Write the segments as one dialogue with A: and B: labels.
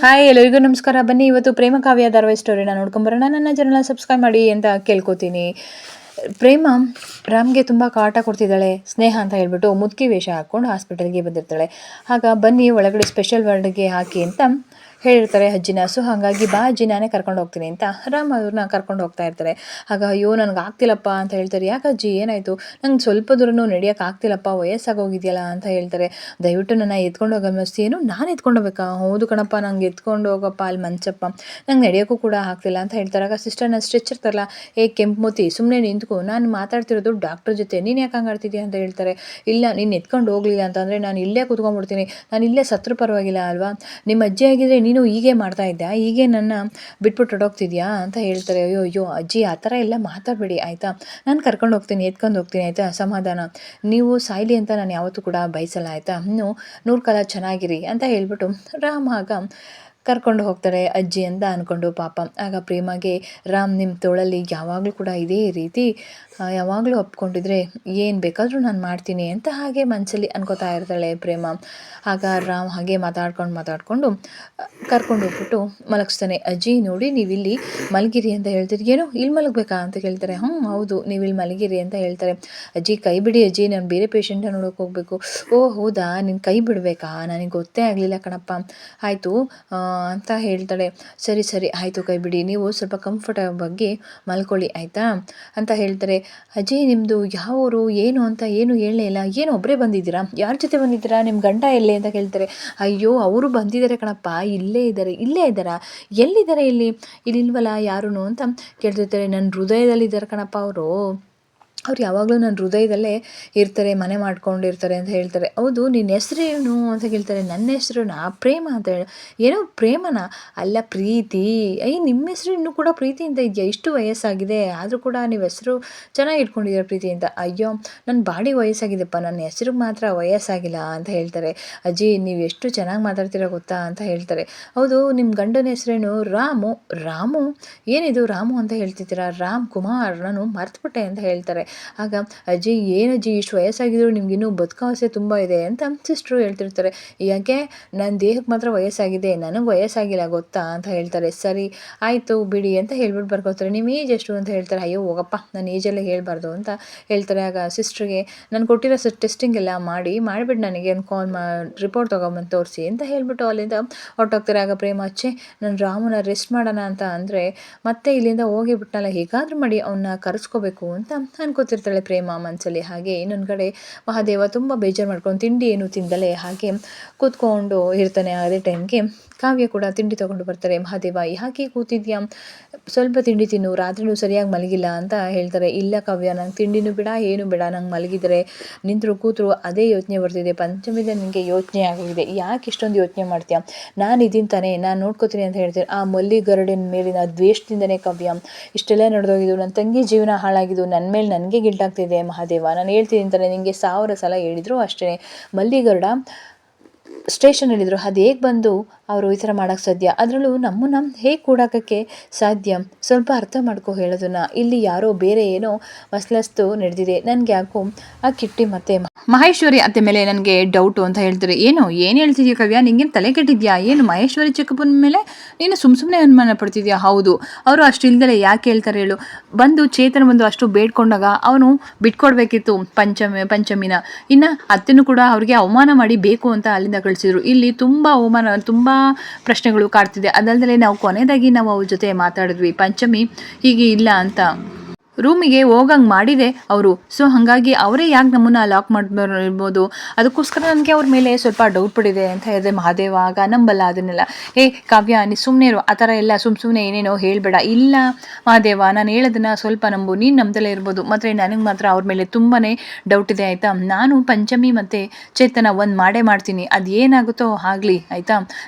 A: Hi ಎಲ್ಲರಿಗೂ ನಮಸ್ಕಾರ. ಬನ್ನಿ ಇವತ್ತು ಪ್ರೇಮ ಕಾವ್ಯ ಧಾರಾವಾಹಿ ಸ್ಟೋರಿನ ನೋಡ್ಕೊಂಬರೋಣ. ನನ್ನ ಚಾನಲ್ನ ಸಬ್ಸ್ಕ್ರೈಬ್ ಮಾಡಿ ಅಂತ ಕೇಳ್ಕೊತೀನಿ. ಪ್ರೇಮ ರಾಮ್ಗೆ ತುಂಬ ಕಾಟ ಕೊಡ್ತಿದ್ದಾಳೆ. ಸ್ನೇಹ ಅಂತ ಹೇಳ್ಬಿಟ್ಟು ಮುದುಕಿ ವೇಷ ಹಾಕ್ಕೊಂಡು ಹಾಸ್ಪಿಟಲ್ಗೆ ಬಂದಿರ್ತಾಳೆ. ಆಗ ಬನ್ನಿ ಒಳಗಡೆ ಸ್ಪೆಷಲ್ ವಾರ್ಡ್ಗೆ ಹಾಕಿ ಅಂತ ಹೇಳಿರ್ತಾರೆ ಅಜ್ಜಿನ. ಸೊ ಹಾಗಾಗಿ ಬಾ ಅಜ್ಜಿ, ನಾನೇ ಕರ್ಕೊಂಡು ಹೋಗ್ತೀನಿ ಅಂತ ರಾಮ್ ಅವ್ರನ್ನ ಕರ್ಕೊಂಡು ಹೋಗ್ತಾ ಇರ್ತಾರೆ. ಆಗ ಅಯ್ಯೋ ನನಗೆ ಆಗ್ತಿಲ್ಲಪ್ಪ ಅಂತ ಹೇಳ್ತಾರೆ. ಯಾಕೆ ಅಜ್ಜಿ ಏನಾಯಿತು? ನಂಗೆ ಸ್ವಲ್ಪ ದೂರನೂ ನಡೆಯೋಕೆ ಆಗ್ತಿಲ್ಲಪ್ಪ, ವಯಸ್ಸಾಗೋಗಿದೆಯಲ್ಲ ಅಂತ ಹೇಳ್ತಾರೆ. ದಯವಿಟ್ಟು ನನ್ನ ಎತ್ಕೊಂಡು ಹೋಗೋ ಏನು ನಾನು ಎತ್ಕೊಂಡು ಹೋಗ್ಬೇಕಾ? ಹೌದು ಕಣಪ್ಪ, ನಂಗೆ ಎತ್ಕೊಂಡು ಹೋಗಪ್ಪ, ಅಲ್ಲಿ ಮಂಚಪ್ಪ, ನಂಗೆ ನಡೆಯೋಕ್ಕೂ ಕೂಡ ಆಗ್ತಿಲ್ಲ ಅಂತ ಹೇಳ್ತಾರೆ. ಆಗ ಸಿಸ್ಟರ್ನ ಸ್ಟ್ರೆಚರ್ ತರಲ್ಲ, ಕೆಂಪುಮೂತಿ ಸುಮ್ಮನೆ ನಿಂತ್ಕೊ, ನಾನು ಮಾತಾಡ್ತಿರೋದು ಡಾಕ್ಟರ್ ಜೊತೆ, ನೀನು ಯಾಕೆ ಹಂಗೆ ಆಡ್ತಿದ್ಯಾ ಅಂತ ಹೇಳ್ತಾರೆ. ಇಲ್ಲ, ನೀನು ಎತ್ಕೊಂಡು ಹೋಗಲಿಲ್ಲ ಅಂತಂದರೆ ನಾನು ಇಲ್ಲೇ ಕೂತ್ಕೊಂಡ್ಬಿಡ್ತೀನಿ, ನಾನು ಇಲ್ಲೇ ಸತ್ರು ಪರವಾಗಿಲ್ಲ ಅಲ್ವಾ? ನಿಮ್ಮ ಅಜ್ಜಿ ಆಗಿದ್ರೆ ನೀನು ಹೀಗೆ ಮಾಡ್ತಾ ಇದ್ದ, ಹೀಗೆ ನನ್ನ ಬಿಟ್ಬಿಟ್ಟು ಹೊಡೋಗ್ತಿದ್ಯಾ ಅಂತ ಹೇಳ್ತಾರೆ. ಅಯ್ಯೋ ಅಯ್ಯೋ ಅಜ್ಜಿ, ಆ ಥರ ಎಲ್ಲ ಮಾತಾಡಬೇಡಿ ಆಯಿತಾ, ನಾನು ಕರ್ಕೊಂಡು ಹೋಗ್ತೀನಿ, ಎತ್ಕೊಂಡು ಹೋಗ್ತೀನಿ ಆಯಿತಾ, ಸಮಾಧಾನ. ನೀವು ಸಾಯ್ಲಿ ಅಂತ ನಾನು ಯಾವತ್ತೂ ಕೂಡ ಬಯಸಲ್ಲ ಆಯಿತಾ, ಇನ್ನು 100 ಕಾಲ ಚೆನ್ನಾಗಿರಿ ಅಂತ ಹೇಳ್ಬಿಟ್ಟು ರಾಮ್ ಆಗ ಕರ್ಕೊಂಡು ಹೋಗ್ತಾರೆ ಅಜ್ಜಿ ಅಂತ ಅಂದ್ಕೊಂಡು. ಪಾಪ ಆಗ ಪ್ರೇಮಗೆ ರಾಮ್ ನಿಮ್ಮ ತೋಳಲ್ಲಿ ಯಾವಾಗಲೂ ಕೂಡ ಇದೇ ರೀತಿ ಯಾವಾಗಲೂ ಒಪ್ಕೊಂಡಿದ್ರೆ ಏನು ಬೇಕಾದರೂ ನಾನು ಮಾಡ್ತೀನಿ ಅಂತ ಹಾಗೆ ಮನಸ್ಸಲ್ಲಿ ಅನ್ಕೋತಾ ಇರ್ತಾಳೆ ಪ್ರೇಮ. ಆಗ ರಾಮ್ ಹಾಗೆ ಮಾತಾಡ್ಕೊಂಡು ಕರ್ಕೊಂಡು ಹೋಗ್ಬಿಟ್ಟು ಮಲಗಿಸ್ತಾನೆ. ಅಜ್ಜಿ ನೋಡಿ, ನೀವಿಲ್ಲಿ ಮಲಗಿರಿ ಅಂತ ಹೇಳ್ತೀರಿ. ಏನು ಇಲ್ಲಿ ಮಲಗಬೇಕಾ ಅಂತ ಕೇಳ್ತಾರೆ. ಹೌದು, ನೀವು ಇಲ್ಲಿ ಮಲಗಿರಿ ಅಂತ ಹೇಳ್ತಾರೆ. ಅಜ್ಜಿ ಕೈ ಬಿಡಿ ಅಜ್ಜಿ, ನಾನು ಬೇರೆ ಪೇಷಂಟ ನೋಡೋಕೆ ಹೋಗಬೇಕು. ಓ ಹೌದಾ, ನಿನ್ನ ಕೈ ಬಿಡಬೇಕಾ? ನನಗೆ ಗೊತ್ತೇ ಆಗಲಿಲ್ಲ ಕಣಪ್ಪ. ಆಯಿತು ಅಂತ ಹೇಳ್ತಾಳೆ. ಸರಿ ಸರಿ ಆಯಿತು, ಕೈ ಬಿಡಿ, ನೀವು ಸ್ವಲ್ಪ ಕಂಫರ್ಟಬಲ್ ಬಗ್ಗೆ ಮಲ್ಕೊಳ್ಳಿ ಆಯಿತಾ ಅಂತ ಹೇಳ್ತಾರೆ. ಅಜ್ಜಿ ನಿಮ್ಮದು ಯಾವ ಊರು ಏನು ಅಂತ ಏನು ಹೇಳಲೇ ಇಲ್ಲ, ಏನು ಒಬ್ಬರೇ ಬಂದಿದ್ದೀರಾ? ಯಾರ ಜೊತೆ ಬಂದಿದ್ದೀರಾ? ನಿಮ್ಮ ಗಂಡ ಎಲ್ಲೇ ಅಂತ ಕೇಳ್ತಾರೆ. ಅಯ್ಯೋ ಅವರು ಬಂದಿದ್ದಾರೆ ಕಣಪ್ಪ, ಇಲ್ಲೇ ಇದ್ದಾರಾ? ಎಲ್ಲಿದ್ದಾರೆ? ಇಲ್ಲಿಲ್ವಲ್ಲ ಯಾರೂ ಅಂತ ಕೇಳ್ತಿರ್ತಾರೆ. ನನ್ನ ಹೃದಯದಲ್ಲಿದ್ದಾರೆ ಕಣಪ್ಪ ಅವರು ಯಾವಾಗಲೂ ನನ್ನ ಹೃದಯದಲ್ಲೇ ಇರ್ತಾರೆ, ಮನೆ ಮಾಡ್ಕೊಂಡಿರ್ತಾರೆ ಅಂತ ಹೇಳ್ತಾರೆ. ಹೌದು, ನಿನ್ನ ಹೆಸರೇನು ಅಂತ ಕೇಳ್ತಾರೆ. ನನ್ನ ಹೆಸರು ಪ್ರೇಮ ಅಂತ ಹೇಳಿ. ಏನೋ ಪ್ರೇಮನ? ಅಲ್ಲ, ಪ್ರೀತಿ. ನಿಮ್ಮ ಹೆಸರು ಇನ್ನೂ ಕೂಡ ಪ್ರೀತಿ ಅಂತ ಇದೆಯಾ? ಇಷ್ಟು ವಯಸ್ಸಾಗಿದೆ ಆದರೂ ಕೂಡ ನೀವು ಹೆಸರು ಚೆನ್ನಾಗಿ ಇಟ್ಕೊಂಡಿದ್ದೀರ ಪ್ರೀತಿ ಅಂತ. ಅಯ್ಯೋ ನನ್ನ ಬಾಡಿ ವಯಸ್ಸಾಗಿದೆಪ್ಪ, ನನ್ನ ಹೆಸರಿಗೆ ಮಾತ್ರ ವಯಸ್ಸಾಗಿಲ್ಲ ಅಂತ ಹೇಳ್ತಾರೆ. ಅಜ್ಜಿ ನೀವು ಎಷ್ಟು ಚೆನ್ನಾಗಿ ಮಾತಾಡ್ತೀರ ಗೊತ್ತಾ ಅಂತ ಹೇಳ್ತಾರೆ. ಹೌದು, ನಿಮ್ಮ ಗಂಡನ ಹೆಸರೇನು? ರಾಮು? ಏನಿದು ರಾಮು ಅಂತ ಹೇಳ್ತಿದ್ದೀರಾ? ರಾಮ್ ಕುಮಾರ್, ನಾನು ಮರ್ತುಬಿಟ್ಟೆ ಅಂತ ಹೇಳ್ತಾರೆ. ಆಗ ಅಜ್ಜಿ ಏನಜ್ಜಿ ಇಷ್ಟು ವಯಸ್ಸಾಗಿದ್ರು ನಿಮಗಿನ್ನೂ ಬದುಕಾಸೆ ತುಂಬ ಇದೆ ಅಂತ ಸಿಸ್ಟ್ರು ಹೇಳ್ತಿರ್ತಾರೆ. ಯಾಕೆ? ನನ್ನ ದೇಹಕ್ಕೆ ಮಾತ್ರ ವಯಸ್ಸಾಗಿದೆ, ನನಗೆ ವಯಸ್ಸಾಗಿಲ್ಲ ಗೊತ್ತಾ ಅಂತ ಹೇಳ್ತಾರೆ. ಸರಿ ಆಯಿತು ಬಿಡಿ ಅಂತ ಹೇಳ್ಬಿಟ್ಟು ಬರ್ಕೋತಾರೆ. ನಿಮ್ಮ ಏಜ್ ಎಷ್ಟು ಅಂತ ಹೇಳ್ತಾರೆ. ಅಯ್ಯೋ ಹೋಗಪ್ಪ, ನನ್ನ ಏಜೆಲ್ಲ ಹೇಳಬಾರ್ದು ಅಂತ ಹೇಳ್ತಾರೆ. ಆಗ ಸಿಸ್ಟ್ರಿಗೆ ನಾನು ಕೊಟ್ಟಿರೋ ಟೆಸ್ಟಿಂಗ್ ಎಲ್ಲ ಮಾಡಿಬಿಟ್ಟು ನನಗೆ ಒಂದು ಕಾಲ್ ರಿಪೋರ್ಟ್ ತೊಗೊಂಬಂದು ತೋರಿಸಿ ಅಂತ ಹೇಳ್ಬಿಟ್ಟು ಅಲ್ಲಿಂದ ಹೊರಟೋಗ್ತಾರೆ. ಆಗ ಪ್ರೇಮ ಅಚ್ಚೆ ನಾನು ರಾಮನ ರೆಸ್ಟ್ ಮಾಡೋಣ ಅಂತ ಅಂದರೆ ಮತ್ತೆ ಇಲ್ಲಿಂದ ಹೋಗಿ ಬಿಟ್ಟನಲ್ಲ, ಹೇಗಾದರೂ ಮಾಡಿ ಅವನ್ನ ಕರೆಸ್ಕೋಬೇಕು ಅಂತ ಅನ್ಕೋತಿರ್ತಾಳೆ ಪ್ರೇಮ ಮನಸ್ಸಲ್ಲಿ. ಹಾಗೆ ಇನ್ನೊಂದು ಕಡೆ ಮಹಾದೇವ ತುಂಬ ಬೇಜಾರು ಮಾಡ್ಕೊಂಡು ತಿಂಡಿ ಏನು ತಿಂದಲೇ ಹಾಗೆ ಕೂತ್ಕೊಂಡು ಇರ್ತಾನೆ. ಅದೇ ಟೈಮ್ಗೆ ಕಾವ್ಯ ಕೂಡ ತಿಂಡಿ ತೊಗೊಂಡು ಬರ್ತಾರೆ. ಮಹಾದೇವ ಯಾಕೆ ಕೂತಿದ್ಯಾ, ಸ್ವಲ್ಪ ತಿಂಡಿ ತಿನ್ನು, ರಾತ್ರಿನೂ ಸರಿಯಾಗಿ ಮಲಗಿಲ್ಲ ಅಂತ ಹೇಳ್ತಾರೆ. ಇಲ್ಲ ಕಾವ್ಯ, ನಂಗೆ ತಿಂಡಿನೂ ಬೇಡ ಏನು ಬೇಡ, ನಂಗೆ ಮಲಗಿದರೆ ನಿಂತರು ಕೂತರು ಅದೇ ಯೋಚನೆ ಬರ್ತಿದೆ, ಪಂಚಮಿದ ನನಗೆ ಯೋಚನೆ ಆಗೋಗಿದೆ. ಯಾಕೆ ಇಷ್ಟೊಂದು ಯೋಚನೆ ಮಾಡ್ತೀಯಾ? ನಾನು ಇದೀನಿ ತಾನೇ, ನಾನು ನೋಡ್ಕೋತೀನಿ ಅಂತ ಹೇಳ್ತೀನಿ. ಆ ಮಲ್ಲಿಗರಡಿನ ಮೇಲಿನ ದ್ವೇಷದಿಂದನೇ ಕಾವ್ಯ ಇಷ್ಟೆಲ್ಲ ನಡೆದೋಗಿದ್ದು, ನನ್ನ ತಂಗಿ ಜೀವನ ಹಾಳಾಗಿದ್ದು, ನನ್ನ ಮೇಲೆ ನನಗೆ ಗಿಲ್ಟಾಗ್ತಿದೆ ಮಹಾದೇವ. ನಾನು ಹೇಳ್ತೀನಿ ಅಂತಾನೆ ನಿನಗೆ 1000 ಸಲ ಹೇಳಿದ್ರು ಅಷ್ಟೇ. ಮಲ್ಲಿಗರಡ ಸ್ಟೇಷನ್ ಹೇಳಿದರು, ಅದು ಹೇಗೆ ಬಂದು ಅವರು ಈ ಥರ ಮಾಡೋಕ್ಕೆ ಸಾಧ್ಯ? ಅದರಲ್ಲೂ ನಮ್ಮನ್ನು ಹೇಗೆ ಕೂಡಾಕೋಕ್ಕೆ ಸಾಧ್ಯ? ಸ್ವಲ್ಪ ಅರ್ಥ ಮಾಡ್ಕೊ ಹೇಳೋದನ್ನು. ಇಲ್ಲಿ ಯಾರೋ ಬೇರೆ ಏನೋ ಮಸ್ಲಸ್ತು ನಡೆದಿದೆ. ನನಗೆ ಯಾಕೋ ಆ ಕಿಟ್ಟಿ ಮತ್ತು ಮಹೇಶ್ವರಿ ಅತ್ತೆ ಮೇಲೆ ನನಗೆ ಡೌಟು ಅಂತ ಹೇಳ್ತಾರೆ. ಏನು ಹೇಳ್ತಿದ್ಯಾ ಕವ್ಯ? ನಿಂಗೇನು ತಲೆ ಕೆಟ್ಟಿದ್ಯಾ? ಏನು ಮಹೇಶ್ವರಿ ಚಿಕ್ಕಪ್ಪನ ಮೇಲೆ ನೀನು ಸುಮ್ಮನೆ ಅನುಮಾನ ಪಡ್ತಿದ್ಯಾ? ಹೌದು, ಅವರು ಅಷ್ಟು ಇಲ್ದಲೆ ಯಾಕೆ ಹೇಳ್ತಾರೆ ಹೇಳು? ಚೇತನ ಬಂದು ಅಷ್ಟು ಬೇಡ್ಕೊಂಡಾಗ ಅವನು ಬಿಟ್ಕೊಡ್ಬೇಕಿತ್ತು ಪಂಚಮಿನ. ಇನ್ನು ಅತ್ತೆನೂ ಕೂಡ ಅವ್ರಿಗೆ ಅವಮಾನ ಮಾಡಿ ಬೇಕು ಅಂತ ಅಲ್ಲಿಂದ ಕಳಿಸಿದ್ರು. ಇಲ್ಲಿ ತುಂಬ ಅವಮಾನ, ತುಂಬ ಪ್ರಶ್ನೆಗಳು ಕಾಡ್ತಿದೆ. ಅದಲ್ಲದೆ ನಾವು ಕೊನೆಯದಾಗಿ ಅವ್ರ ಜೊತೆ ಮಾತಾಡಿದ್ವಿ, ಪಂಚಮಿ ಹೀಗೆ ಇಲ್ಲ ಅಂತ ರೂಮಿಗೆ ಹೋಗಂಗೆ ಮಾಡಿದೆ ಅವರು. ಸೊ ಹಾಗಾಗಿ ಅವರೇ ಯಾಕೆ ನಮ್ಮನ್ನು ಲಾಕ್ ಮಾಡಿರ್ಬೋದು, ಅದಕ್ಕೋಸ್ಕರ ನನಗೆ ಅವ್ರ ಮೇಲೆ ಸ್ವಲ್ಪ ಡೌಟ್ ಪಡಿದೆ ಅಂತ ಹೇಳಿದೆ ಮಹಾದೇವ. ಆಗ ನಂಬಲ್ಲ ಅದನ್ನೆಲ್ಲ. ಕಾವ್ಯ ನೀ ಸುಮ್ಮನೆ ಇರು, ಆ ಥರ ಎಲ್ಲ ಸುಮ್ಮನೆ ಏನೇನೋ ಹೇಳಬೇಡ. ಇಲ್ಲ ಮಹಾದೇವ, ನಾನು ಹೇಳೋದನ್ನು ಸ್ವಲ್ಪ ನಂಬು, ನೀನು ನಂಬದಲ್ಲೇ ಇರ್ಬೋದು, ಮತ್ತು ನನಗೆ ಮಾತ್ರ ಅವ್ರ ಮೇಲೆ ತುಂಬಾ ಡೌಟ್ ಇದೆ ಆಯಿತಾ. ನಾನು ಪಂಚಮಿ ಮತ್ತು ಚೇತನ ಒಂದು ಮಾಡ್ತೀನಿ, ಅದು ಏನಾಗುತ್ತೋ ಆಗಲಿ ಆಯಿತಾ.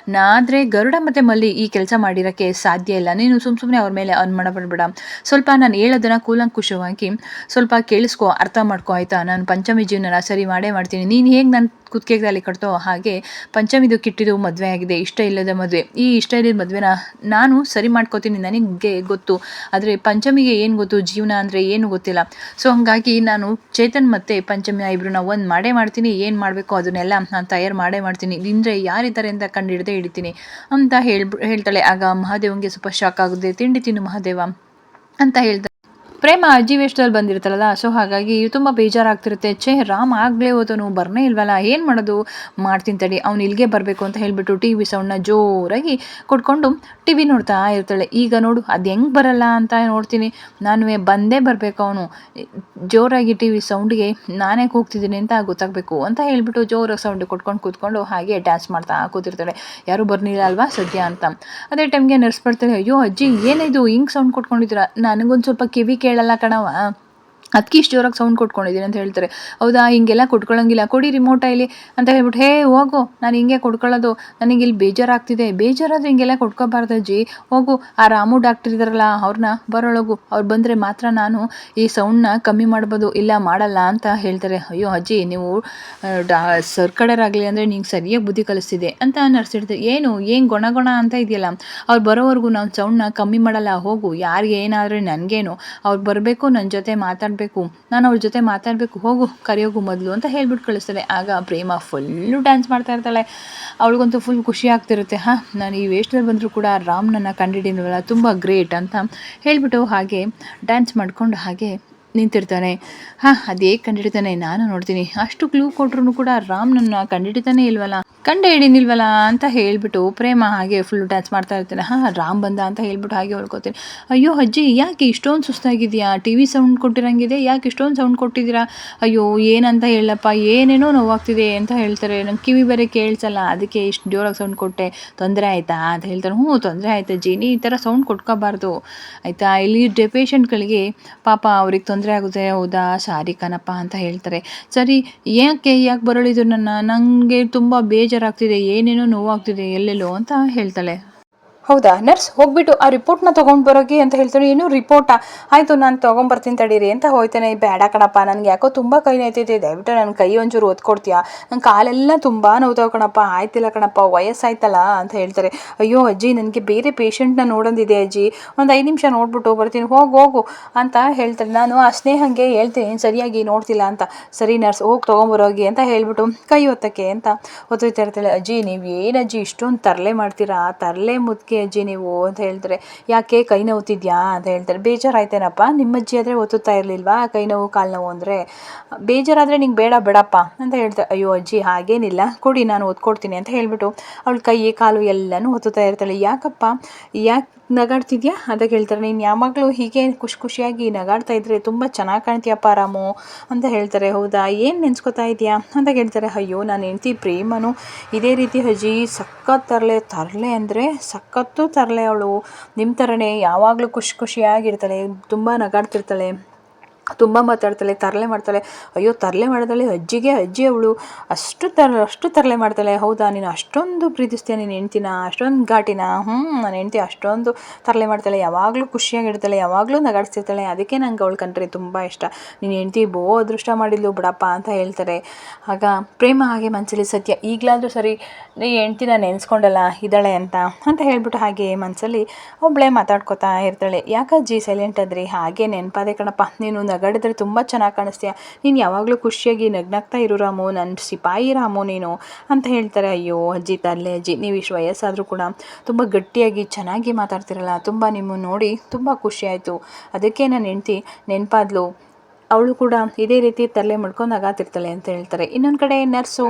A: ಆದರೆ ಗರುಡ ಮತ್ತು ಮಲ್ಲಿ ಈ ಕೆಲಸ ಮಾಡಿರೋಕ್ಕೆ ಸಾಧ್ಯ ಇಲ್ಲ. ನೀನು ಸುಮ್ಮನೆ ಅವ್ರ ಮೇಲೆ ಅನುಮಾನ ಪಡಬೇಡ. ಸ್ವಲ್ಪ ನಾನು ಹೇಳೋದನ್ನು ಕೂಲಂಕುಷವಾಗಿ ಸ್ವಲ್ಪ ಕೇಳಿಸ್ಕೊ, ಅರ್ಥ ಮಾಡ್ಕೊ ಆಯಿತಾ. ನಾನು ಪಂಚಮಿ ಜೀವನ ಸರಿ ಮಾಡೇ ಮಾಡ್ತೀನಿ. ನೀನು ಹೇಗೆ ನನ್ನ ಕುತ್ತಿಗೆಗೆ ತಾಳಿ ಕಟ್ತೋ ಹಾಗೆ ಪಂಚಮಿದು ಕಿಟ್ಟಿದು ಮದುವೆ ಆಗಿದೆ, ಇಷ್ಟ ಇಲ್ಲದ ಮದುವೆ. ಈ ಇಷ್ಟ ಇಲ್ಲದ ಮದುವೆನ ನಾನು ಸರಿ ಮಾಡ್ಕೋತೀನಿ, ನನಗೆ ಗೊತ್ತು. ಆದರೆ ಪಂಚಮಿಗೆ ಏನು ಗೊತ್ತು, ಜೀವನ ಅಂದರೆ ಏನು ಗೊತ್ತಿಲ್ಲ. ಸೊ ಹಾಗಾಗಿ ನಾನು ಚೇತನ್ ಮತ್ತು ಪಂಚಮಿ ಇಬ್ಬರನ್ನ ಒಂದು ಮಾಡೇ ಮಾಡ್ತೀನಿ. ಏನು ಮಾಡಬೇಕು ಅದನ್ನೆಲ್ಲ ನಾನು ತಯಾರು ಮಾಡೇ ಮಾಡ್ತೀನಿ. ಅಂದರೆ ಯಾರಿದ್ದಾರೆ ಅಂತ ಕಂಡು ಹಿಡಿತೀನಿ ಅಂತ ಹೇಳ್ತಾಳೆ. ಆಗ ಮಹಾದೇವನಿಗೆ ಸ್ವಲ್ಪ ಶಾಕ್ ಆಗುತ್ತೆ. ತಿಂಡಿ ತಿನ್ನು ಮಹಾದೇವ ಅಂತ ಹೇಳ್ತಾರೆ. ಪ್ರೇಮ ಅಜ್ಜಿ ವೇಷದಲ್ಲಿ ಬಂದಿರ್ತಾಳಲ್ಲ, ಸೊ ಹಾಗಾಗಿ ತುಂಬ ಬೇಜಾರಾಗ್ತಿರುತ್ತೆ. ರಾಮ್ ಆಗಲೇ ಹೋದನು, ಬರ್ನೇ ಇಲ್ವಲ್ಲ, ಏನು ಮಾಡೋದು, ಮಾಡ್ತೀನಿ ತಡಿ, ಅವ್ನು ಇಲ್ಲಿಗೆ ಬರಬೇಕು ಅಂತ ಹೇಳಿಬಿಟ್ಟು ಟಿ ವಿ ಸೌಂಡ್ನ ಜೋರಾಗಿ ಕೊಟ್ಕೊಂಡು ಟಿ ವಿ ನೋಡ್ತಾ ಇರ್ತಾಳೆ. ಈಗ ನೋಡು ಅದು ಹೆಂಗೆ ಬರಲ್ಲ ಅಂತ ನೋಡ್ತೀನಿ, ನಾನು ಬಂದೇ ಬರಬೇಕು, ಅವನು ಜೋರಾಗಿ ಟಿ ವಿ ಸೌಂಡ್ಗೆ ನಾನೇ ಕೂಗ್ತಿದ್ದೀನಿ ಅಂತ ಗೊತ್ತಾಗಬೇಕು ಅಂತ ಹೇಳಿಬಿಟ್ಟು ಜೋರಾಗಿ ಸೌಂಡ್ ಕೊಟ್ಕೊಂಡು ಕೂತ್ಕೊಂಡು ಹಾಗೆ ಡ್ಯಾನ್ಸ್ ಮಾಡ್ತಾ ಕೂತಿರ್ತಾಳೆ. ಯಾರೂ ಬರ್ನಿಲ್ಲ ಅಲ್ವಾ ಸದ್ಯ ಅಂತ. ಅದೇ ಟೈಮ್ಗೆ ನರ್ಸ್ ಬರ್ತಾಳೆ. ಅಯ್ಯೋ ಅಜ್ಜಿ ಏನಿದು ಹಿಂಗೆ ಸೌಂಡ್ ಕೊಟ್ಕೊಂಡಿದ್ದೀರಾ, ನನಗೊಂದು ಸ್ವಲ್ಪ ಕಿವಿ ಕೇಳಲ್ಲ ಕಣವ, ಅದಕ್ಕೆ ಇಷ್ಟು ಜೋರಾಗಿ ಸೌಂಡ್ ಕೊಟ್ಕೊಂಡಿದ್ದೀನಿ ಅಂತ ಹೇಳ್ತಾರೆ. ಹೌದಾ, ಹಿಂಗೆಲ್ಲ ಕೊಟ್ಕೊಳ್ಳೋಂಗಿಲ್ಲ, ಕೊಡಿ ರಿಮೋಟ ಇಲ್ಲಿ ಅಂತ ಹೇಳ್ಬಿಟ್ಟು, ಹೇ ಹೋಗು, ನಾನು ಹಿಂಗೆ ಕೊಟ್ಕೊಳ್ಳೋದು, ನನಗೆ ಇಲ್ಲಿ ಬೇಜಾರಾಗ್ತಿದೆ. ಬೇಜಾರಾದರೆ ಹಿಂಗೆಲ್ಲ ಕೊಟ್ಕೋಬಾರ್ದು ಅಜ್ಜಿ, ಹೋಗು, ಆ ರಾಮು ಡಾಕ್ಟರ್ ಇದ್ದಾರಲ್ಲ ಅವ್ರನ್ನ ಬರೋಳಗು, ಅವ್ರು ಬಂದರೆ ಮಾತ್ರ ನಾನು ಈ ಸೌಂಡ್ನ ಕಮ್ಮಿ ಮಾಡ್ಬೋದು, ಇಲ್ಲ ಮಾಡಲ್ಲ ಅಂತ ಹೇಳ್ತಾರೆ. ಅಯ್ಯೋ ಅಜ್ಜಿ, ನೀವು ಸರ್ ಕಡೆರಾಗಲಿ ಅಂದರೆ ನಿಂಗೆ ಸರಿಯಾಗಿ ಬುದ್ಧಿ ಕಲಿಸ್ತಿದೆ ಅಂತ ನರ್ಸ್ ಹೇಳ್ತಾರೆ. ಏನು ಗೊಣ ಅಂತ ಇದೆಯಲ್ಲ, ಅವ್ರು ಬರೋವರೆಗೂ ನಾವು ಸೌಂಡ್ನ ಕಮ್ಮಿ ಮಾಡಲ್ಲ, ಹೋಗು, ಯಾರಿಗೆ ಏನಾದರೂ ನನಗೇನು, ಅವ್ರು ಬರಬೇಕು, ನನ್ನ ಜೊತೆ ಮಾತಾಡಬೇಕು, ನಾನು ಅವ್ರ ಜೊತೆ ಮಾತಾಡಬೇಕು, ಹೋಗು ಕರೆಯೋಗು ಮೊದಲು ಅಂತ ಹೇಳ್ಬಿಟ್ಟು ಕಳಿಸ್ತಾಳೆ. ಆಗ ಪ್ರೇಮ ಫುಲ್ಲು ಡ್ಯಾನ್ಸ್ ಮಾಡ್ತಾ ಇರ್ತಾಳೆ. ಅವಳಿಗಂತೂ ಫುಲ್ ಖುಷಿ ಆಗ್ತಿರುತ್ತೆ. ನಾನು ಈ ವೇಷದಲ್ಲಿ ಬಂದರೂ ಕೂಡ ರಾಮ್ನನ್ನು ಕಂಡಿಡಿನವಲ್ಲ, ತುಂಬ ಗ್ರೇಟ್ ಅಂತ ಹೇಳಿಬಿಟ್ಟು ಹಾಗೆ ಡ್ಯಾನ್ಸ್ ಮಾಡ್ಕೊಂಡು ಹಾಗೆ ನಿಂತಿರ್ತಾನೆ. ಅದೇ ಕಂಡಿಡಿತಾನೆ, ನಾನು ನೋಡ್ತೀನಿ. ಅಷ್ಟು ಕ್ಲೂ ಕೊಟ್ರು ಕೂಡ ರಾಮ್ನನ್ನು ಕಂಡಿಡಿತಾನೆ ಇಲ್ವಲ್ಲ ಅಂತ ಹೇಳಿಬಿಟ್ಟು ಪ್ರೇಮ ಹಾಗೆ ಫುಲ್ ಡ್ಯಾನ್ಸ್ ಮಾಡ್ತಾ ಇರ್ತಾನೆ. ರಾಮ್ ಬಂದ ಅಂತ ಹೇಳ್ಬಿಟ್ಟು ಹಾಗೆ ಹೊಳ್ಕೊತೀನಿ. ಅಯ್ಯೋ ಅಜ್ಜಿ, ಯಾಕೆ ಇಷ್ಟೊಂದು ಸುಸ್ತಾಗಿದೆಯಾ, ಟಿ ವಿ ಸೌಂಡ್ ಕೊಟ್ಟಿರಂಗಿದೆ, ಯಾಕೆ ಇಷ್ಟೊಂದು ಸೌಂಡ್ ಕೊಟ್ಟಿದ್ದೀರಾ, ಅಯ್ಯೋ ಏನಂತ ಹೇಳಪ್ಪ, ಏನೇನೋ ನೋವಾಗ್ತಿದೆ ಅಂತ ಹೇಳ್ತಾರೆ. ನಂಗೆ ಕಿವಿ ಬೇರೆ ಕೇಳಿಸಲ್ಲ, ಅದಕ್ಕೆ ಇಷ್ಟು ಜೋರಾಗಿ ಸೌಂಡ್ ಕೊಟ್ಟೆ, ತೊಂದರೆ ಆಯಿತಾ ಅಂತ ಹೇಳ್ತಾರೆ. ತೊಂದರೆ ಆಯ್ತು ಅಜ್ಜಿ, ನೀ ಈ ಥರ ಸೌಂಡ್ ಕೊಟ್ಕೋಬಾರ್ದು ಆಯಿತಾ, ಇಲ್ಲಿ ಪೇಷಂಟ್ಗಳಿಗೆ ಪಾಪ ಅವ್ರಿಗೆ ತೊಂದರೆ ಆಗುತ್ತೆ. ಹೌದಾ, ಸಾರಿ ಕಣಪ್ಪ ಅಂತ ಹೇಳ್ತಾರೆ. ಸರಿ, ಯಾಕೆ ಬರಳಿದ್ರು ನನಗೆ ತುಂಬ ಬೇಜಾರಾಗ್ತಿದೆ, ಏನೇನೋ ನೋವಾಗ್ತಿದೆ ಎಲ್ಲೆಲ್ಲೋ ಅಂತ ಹೇಳ್ತಾಳೆ. ಹೌದಾ ನರ್ಸ್, ಹೋಗ್ಬಿಟ್ಟು ಆ ರಿಪೋರ್ಟ್ನ ತೊಗೊಂಡು ಬರೋಗಿ ಅಂತ ಹೇಳ್ತಾನೆ. ಏನು ರಿಪೋರ್ಟಾ, ಆಯಿತು ನಾನು ತೊಗೊಂಬರ್ತೀನಿ ತಡೀರಿ ಅಂತ ಹೋಯ್ತಾನೆ. ಬೇಡ ಕಣಪ್ಪ, ನನಗೆ ಯಾಕೋ ತುಂಬ ಕೈ ನೋಯ್ತೈತೆ, ದಯವಿಟ್ಟು ನನ್ನ ಕೈ ಒಂಚೂರು ಒತ್ಕೊಡ್ತೀಯಾ, ನನ್ನ ಕಾಲೆಲ್ಲ ತುಂಬ ನೋವ್ತಾವೆ ಕಣಪ್ಪ, ಆಯ್ತಿಲ್ಲ ಕಣಪ್ಪ, ವಯಸ್ಸಾಯ್ತಲ್ಲ ಅಂತ ಹೇಳ್ತಾರೆ. ಅಯ್ಯೋ ಅಜ್ಜಿ, ನನಗೆ ಬೇರೆ ಪೇಷಂಟ್ನ ನೋಡೋದಿದೆ ಅಜ್ಜಿ, ಒಂದು 5 ನಿಮಿಷ ನೋಡ್ಬಿಟ್ಟು ಬರ್ತೀನಿ, ಹೋಗು ಅಂತ ಹೇಳ್ತಾರೆ. ನಾನು ಆ ಸ್ನೇಹಂಗೆ ಹೇಳ್ತೀನಿ ಸರಿಯಾಗಿ ನೋಡ್ತಿಲ್ಲ ಅಂತ. ಸರಿ ನರ್ಸ್, ಹೋಗಿ ತೊಗೊಂಬರೋಗಿ ಅಂತ ಹೇಳ್ಬಿಟ್ಟು ಕೈ ಒತ್ತಕ್ಕೆ ಅಂತ ಒತ್ತೊಯ್ತಾ ಇರ್ತಾಳೆ. ಅಜ್ಜಿ, ನೀವು ಏನು ಅಜ್ಜಿ ಇಷ್ಟೊಂದು ತರಲೆ ಮಾಡ್ತೀರಾ, ತರಲೆ ಮುದ್ಕೆ ಅಜ್ಜಿ ನೀವು ಅಂತ ಹೇಳ್ತಾರೆ. ಯಾಕೆ ಕೈ ನೋವ್ತಿದ್ಯಾ ಅಂತ ಹೇಳ್ತಾರೆ. ಬೇಜಾರಾಯ್ತೇನಪ್ಪ, ನಿಮ್ಮ ಅಜ್ಜಿ ಆದರೆ ಒತ್ತುತ್ತಾ ಇರಲಿಲ್ವಾ ಕೈ ನೋವು ಕಾಲು ನೋವು ಅಂದರೆ, ಬೇಜಾರಾದರೆ ನಿಂಗೆ ಬೇಡಪ್ಪ ಅಂತ ಹೇಳ್ತಾರೆ. ಅಯ್ಯೋ ಅಜ್ಜಿ ಹಾಗೇನಿಲ್ಲ, ಕೊಡಿ ನಾನು ಒತ್ಕೊಡ್ತೀನಿ ಅಂತ ಹೇಳ್ಬಿಟ್ಟು ಅವಳು ಕೈ ಕಾಲು ಎಲ್ಲನೂ ಒತ್ತುತ್ತಾ ಇರ್ತಾಳೆ. ಯಾಕಪ್ಪ, ಯಾಕೆ ನಗಾಡ್ತಿದ್ಯಾ ಅಂತ ಹೇಳ್ತಾರೆ. ನೀನು ಯಾವಾಗಲೂ ಹೀಗೆ ಖುಷಿಯಾಗಿ ನಗಾಡ್ತಾ ಇದ್ರೆ ತುಂಬ ಚೆನ್ನಾಗಿ ಕಾಣ್ತೀಯಪ್ಪ ರಾಮು ಅಂತ ಹೇಳ್ತಾರೆ. ಹೌದಾ, ಏನು ನೆನ್ಸ್ಕೊತಾ ಇದೆಯಾ ಅಂತ ಕೇಳ್ತಾರೆ. ಅಯ್ಯೋ, ನಾನು ಹೆಂಡ್ತಿ ಪ್ರೇಮನು ಇದೇ ರೀತಿ ಅಜ್ಜಿ, ಸಖತ್ ತರಲೆ ಅಂದರೆ ಸಖತ್ತು ತರಲೆ ಅವಳು, ನಿಮ್ಮ ಥರನೇ ಯಾವಾಗಲೂ ಖುಷಿಯಾಗಿರ್ತಾಳೆ, ತುಂಬ ನಗಾಡ್ತಿರ್ತಾಳೆ, ತುಂಬ ಮಾತಾಡ್ತಾಳೆ, ತರಲೆ ಮಾಡ್ತಾಳೆ. ಅಯ್ಯೋ, ತರಲೆ ಮಾಡಿದಾಳೆ ಅಜ್ಜಿ ಅವಳು ಅಷ್ಟು ತರಲೆ ಮಾಡ್ತಾಳೆ. ಹೌದಾ, ನೀನು ಅಷ್ಟೊಂದು ಪ್ರೀತಿಸ್ತೀಯ ನಿನ್ನ ಹೆಂಡ್ತಿನ, ಅಷ್ಟೊಂದು ಘಾಟಿನ? ನನ್ನ ಹೆಂಡ್ತಿ ಅಷ್ಟೊಂದು ತರಲೆ ಮಾಡ್ತಾಳೆ, ಯಾವಾಗಲೂ ಖುಷಿಯಾಗಿರ್ತಾಳೆ, ಯಾವಾಗಲೂ ನಗಾಡಿಸ್ತಿರ್ತಾಳೆ, ಅದಕ್ಕೆ ನಂಗೆ ಅವಳು ಕಂಡ್ರೆ ತುಂಬ ಇಷ್ಟ. ನಿನ್ನ ಹೆಂಡ್ತಿ ಅದೃಷ್ಟ ಮಾಡಿದ್ಲು ಬಿಡಪ್ಪ ಅಂತ ಹೇಳ್ತಾರೆ. ಆಗ ಪ್ರೇಮ ಹಾಗೆ ಮನಸ್ಸಲ್ಲಿ, ಸತ್ಯ ಈಗಲಾದರೂ ಸರಿ ನೀ ಹೆಂಡ್ತಿನ ನೆನೆಸ್ಕೊಂಡಲ್ಲ ಇದ್ದಾಳೆ ಅಂತ ಹೇಳ್ಬಿಟ್ಟು ಹಾಗೆ ಮನಸ್ಸಲ್ಲಿ ಒಬ್ಬಳೇ ಮಾತಾಡ್ಕೋತಾ ಇರ್ತಾಳೆ. ಯಾಕಜ್ಜಿ ಸೈಲೆಂಟ್ ಆದ್ರಿ? ಹಾಗೆ ನೆನಪಾದೆ ಕಣಪ್ಪ, ನೀನು ನಗಾಡಿದ್ರೆ ತುಂಬ ಚೆನ್ನಾಗಿ ಕಾಣಿಸ್ತೀಯ, ನೀನು ಯಾವಾಗಲೂ ಖುಷಿಯಾಗಿ ನಗ್ನಾಗ್ತಾ ಇರು ರಾಮು, ನನ್ನ ಸಿಪಾಯಿ ರಾಮು ನೀನು ಅಂತ ಹೇಳ್ತಾರೆ. ಅಯ್ಯೋ ಅಜ್ಜಿ, ತರಲೆ ಅಜ್ಜಿ, ನೀವು ಇಷ್ಟು ವಯಸ್ಸಾದರೂ ಕೂಡ ತುಂಬ ಗಟ್ಟಿಯಾಗಿ ಚೆನ್ನಾಗಿ ಮಾತಾಡ್ತಿರಲ್ಲ, ತುಂಬ ನಿಮ್ಮನ್ನು ನೋಡಿ ತುಂಬ ಖುಷಿ ಆಯಿತು, ಅದಕ್ಕೆ ನನ್ನ ಹೆಂಡ್ತಿ ನೆನಪಾದ್ಲು, ಅವಳು ಕೂಡ ಇದೇ ರೀತಿ ತರಲೆ ಮಾಡ್ಕೊಂಡು ನಗಾತಿರ್ತಾಳೆ ಅಂತ ಹೇಳ್ತಾರೆ. ಇನ್ನೊಂದು ಕಡೆ ನರ್ಸು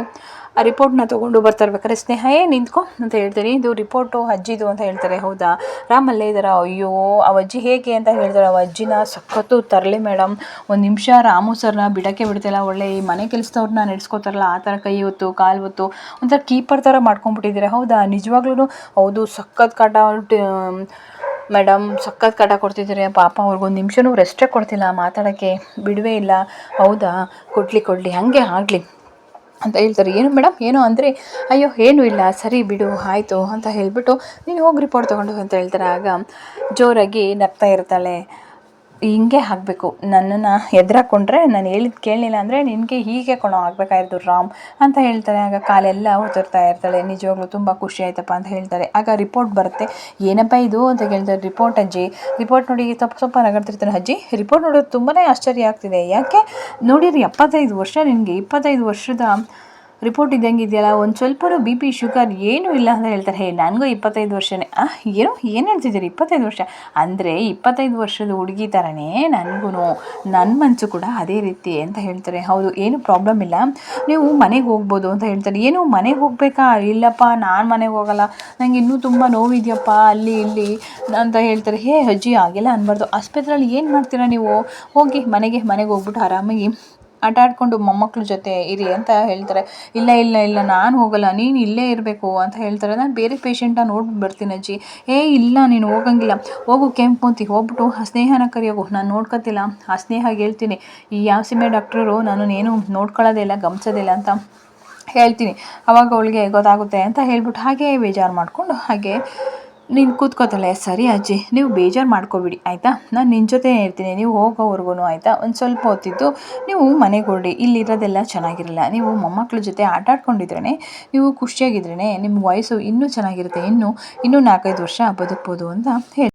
A: ಆ ರಿಪೋರ್ಟ್ನ ತೊಗೊಂಡು ಬರ್ತಾಯಿರ್ಬೇಕಾದ್ರೆ ಸ್ನೇಹ ನಿಂತ್ಕೊ ಅಂತ ಹೇಳ್ತೀನಿ, ಇದು ರಿಪೋರ್ಟು ಅಜ್ಜಿದು ಅಂತ ಹೇಳ್ತಾರೆ. ಹೌದಾ, ರಾಮಲ್ಲೇ ಇದ್ದಾರಾ? ಅಯ್ಯೋ, ಆ ಅಜ್ಜಿ ಹೇಗೆ ಅಂತ ಹೇಳ್ತಾರೆ. ಆ ಅಜ್ಜಿನ ಸಖತ್ತು ತರಲೆ ಮೇಡಮ್, ಒಂದು ನಿಮಿಷ ರಾಮು ಸರ್ನ ಬಿಡೋಕ್ಕೆ ಬಿಡ್ತಿಲ್ಲ, ಒಳ್ಳೆ ಈ ಮನೆ ಕೆಲಸದವ್ರನ್ನ ನಡೆಸ್ಕೋತಾರಲ್ಲ ಆ ಥರ ಕೈ ಹೊತ್ತು ಕಾಲು ಹೊತ್ತು ಒಂಥರ ಕೀಪರ್ ಥರ ಮಾಡ್ಕೊಂಡ್ಬಿಟ್ಟಿದ್ದಾರೆ. ಹೌದಾ, ನಿಜವಾಗ್ಲೂ? ಹೌದು, ಸಖತ್ ಕಾಟ ಮೇಡಮ್, ಸಖತ್ ಕಾಟ ಕೊಡ್ತಿದ್ದಾರೆ ಪಾಪ, ಅವ್ರಿಗೊಂದು ನಿಮಿಷನೂ ರೆಸ್ಟೇ ಕೊಡ್ತಿಲ್ಲ, ಮಾತಾಡೋಕ್ಕೆ ಬಿಡುವೇ ಇಲ್ಲ. ಹೌದಾ, ಕೊಡಲಿ ಹಾಗೆ ಆಗಲಿ ಅಂತ ಹೇಳ್ತಾರೆ. ಏನು ಮೇಡಮ್ ಏನೋ ಅಂದರೆ, ಅಯ್ಯೋ ಏನೂ ಇಲ್ಲ, ಸರಿ ಬಿಡು ಆಯಿತು ಅಂತ ಹೇಳಿಬಿಟ್ಟು ನೀನು ಹೋಗಿ ರಿಪೋರ್ಟ್ ತೊಗೊಂಡು ಅಂತ ಹೇಳ್ತಾರೆ. ಆಗ ಜೋರಾಗಿ ನಗ್ತಾ ಇರ್ತಾಳೆ. ಹಿಂಗೆ ಆಗಬೇಕು, ನನ್ನನ್ನು ಎದುರಾಕೊಂಡ್ರೆ ನಾನು ಹೇಳಿದ್ದು ಕೇಳಲಿಲ್ಲ ಅಂದರೆ ನಿನಗೆ ಹೀಗೆ ಕೊಣೋ ಆಗಬೇಕಾಗಿರೋದು ರಾಮ್ ಅಂತ ಹೇಳ್ತಾರೆ. ಆಗ ಕಾಲೆಲ್ಲ ಉದುರ್ತಾ ಇರ್ತಾಳೆ. ನಿಜವಾಗ್ಲೂ ತುಂಬ ಖುಷಿ ಆಯ್ತಪ್ಪ ಅಂತ ಹೇಳ್ತಾರೆ. ಆಗ ರಿಪೋರ್ಟ್ ಬರುತ್ತೆ. ಏನಪ್ಪ ಇದು ಅಂತ ಕೇಳ್ತಾರೆ. ರಿಪೋರ್ಟ್ ಅಜ್ಜಿ. ರಿಪೋರ್ಟ್ ನೋಡಿ ಸ್ವಲ್ಪ ನಗಾಡ್ತಿರ್ತಾನೆ. ಅಜ್ಜಿ ರಿಪೋರ್ಟ್ ನೋಡೋದು ತುಂಬಾ ಆಶ್ಚರ್ಯ ಆಗ್ತಿದೆ. ಯಾಕೆ ನೋಡಿರಿ 75 ವರ್ಷ, ನಿನಗೆ 25 ವರ್ಷದ ರಿಪೋರ್ಟ್ ಇದ್ದಂಗೆ ಇದೆಯಲ್ಲ, ಒಂದು ಸ್ವಲ್ಪನೂ ಬಿ ಪಿ ಶುಗರ್ ಏನೂ ಇಲ್ಲ ಅಂತ ಹೇಳ್ತಾರೆ. ಹೇ ನನಗೂ 25 ವರ್ಷನೇ. ಏನು ಹೇಳ್ತಿದ್ದೀರಿ 25 ವರ್ಷ ಅಂದರೆ 25 ವರ್ಷದ ಹುಡುಗಿ ಥರನೇ ನನಗೂ, ನನ್ನ ಮನಸ್ಸು ಕೂಡ ಅದೇ ರೀತಿ ಅಂತ ಹೇಳ್ತಾರೆ. ಹೌದು, ಏನು ಪ್ರಾಬ್ಲಮ್ ಇಲ್ಲ, ನೀವು ಮನೆಗೆ ಹೋಗ್ಬೋದು ಅಂತ ಹೇಳ್ತಾರೆ. ಏನು ಮನೆಗೆ ಹೋಗ್ಬೇಕಾ? ಇಲ್ಲಪ್ಪ ನಾನು ಮನೆಗೆ ಹೋಗಲ್ಲ, ನನಗೆ ಇನ್ನೂ ತುಂಬ ನೋವಿದೆಯಪ್ಪ ಅಲ್ಲಿ ಇಲ್ಲಿ ಅಂತ ಹೇಳ್ತಾರೆ. ಹೇ ಅಜ್ಜಿ ಹಾಗೆಲ್ಲ ಅನ್ಬಾರ್ದು, ಆಸ್ಪತ್ರೆಯಲ್ಲಿ ಏನು ಮಾಡ್ತೀರಾ ನೀವು, ಹೋಗಿ ಮನೆಗೆ ಹೋಗ್ಬಿಟ್ಟು ಆರಾಮಾಗಿ ಆಟ ಆಡಿಕೊಂಡು ಮೊಮ್ಮಕ್ಳ ಜೊತೆ ಇರಿ ಅಂತ ಹೇಳ್ತಾರೆ. ಇಲ್ಲ ನಾನು ಹೋಗಲ್ಲ, ನೀನು ಇಲ್ಲೇ ಇರಬೇಕು ಅಂತ ಹೇಳ್ತಾರೆ. ನಾನು ಬೇರೆ ಪೇಷಂಟನ್ನ ನೋಡ್ಬಿಟ್ಟು ಬರ್ತೀನಿ ಅಜ್ಜಿ. ಇಲ್ಲ ನೀನು ಹೋಗಂಗಿಲ್ಲ, ಹೋಗು ಕೆಂಪುಮೂತಿ, ಹೋಗ್ಬಿಟ್ಟು ಆ ಸ್ನೇಹನ ಕರಿಯೋಗು, ನಾನು ನೋಡ್ಕೊತಿಲ್ಲ, ಆ ಸ್ನೇಹಾಗೆ ಹೇಳ್ತೀನಿ ಈ ಯಾವ ಸೀಮೆ ಡಾಕ್ಟ್ರು ನಾನು ನೋಡ್ಕೊಳ್ಳೋದೇ ಇಲ್ಲ, ಗಮನಿಸೋದಿಲ್ಲ ಅಂತ ಹೇಳ್ತೀನಿ, ಅವಾಗ ಅವಳಿಗೆ ಗೊತ್ತಾಗುತ್ತೆ ಅಂತ ಹೇಳ್ಬಿಟ್ಟು ಹಾಗೆ ಬೇಜಾರು ಮಾಡಿಕೊಂಡು ಹಾಗೆ ನೀನು ಕೂತ್ಕೋತಾಳೆ. ಸರಿ ಅಜ್ಜಿ, ನೀವು ಬೇಜಾರು ಮಾಡ್ಕೊಬಿಡಿ ಆಯಿತಾ, ನಾನು ನಿನ್ನ ಜೊತೆ ಇರ್ತೀನಿ, ನೀವು ಹೋಗೋವರೆಗೂ ಆಯಿತಾ, ಒಂದು ಸ್ವಲ್ಪ ಹೊತ್ತಿದ್ದು ನೀವು ಮನೆಗೆ ಹೊರಡಿ, ಇಲ್ಲಿರೋದೆಲ್ಲ ಚೆನ್ನಾಗಿರಲ್ಲ, ನೀವು ಮೊಮ್ಮಕ್ಳ ಜೊತೆ ಆಟ ಆಡ್ಕೊಂಡಿದ್ರೇ, ನೀವು ಖುಷಿಯಾಗಿದ್ರೇ ನಿಮ್ಮ ವಯಸ್ಸು ಇನ್ನೂ ಚೆನ್ನಾಗಿರುತ್ತೆ, ಇನ್ನೂ 4-5 ವರ್ಷ ಬದುಕ್ಬೋದು ಅಂತ ಹೇಳಿ